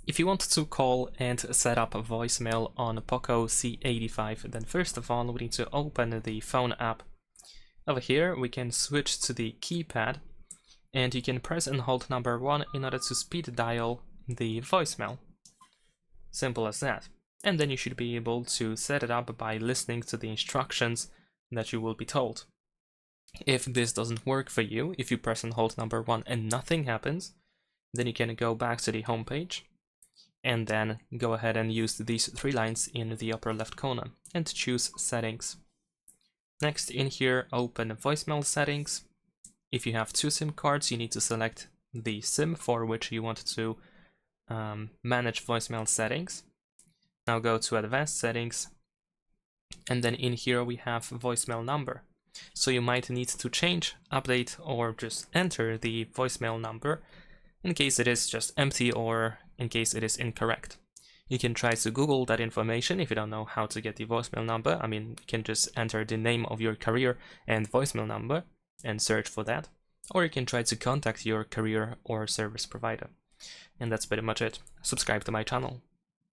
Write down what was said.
If you want to call and set up a voicemail on POCO C85, then first of all we need to open the phone app. Over here we can switch to the keypad and you can press and hold number 1 in order to speed dial the voicemail. Simple as that. And then you should be able to set it up by listening to the instructions that you will be told. If this doesn't work for you, if you press and hold number 1 and nothing happens, then you can go back to the home page and then go ahead and use these 3 lines in the upper left corner and choose settings. Next, in here, open voicemail settings. If you have 2 SIM cards, you need to select the SIM for which you want to manage voicemail settings. Now go to advanced settings, and then in here we have voicemail number. So you might need to change, update, or just enter the voicemail number in case it is just empty or in case it is incorrect. You can try to Google that information if you don't know how to get the voicemail number. I mean, you can just enter the name of your carrier and voicemail number and search for that. Or you can try to contact your carrier or service provider. And that's pretty much it. Subscribe to my channel.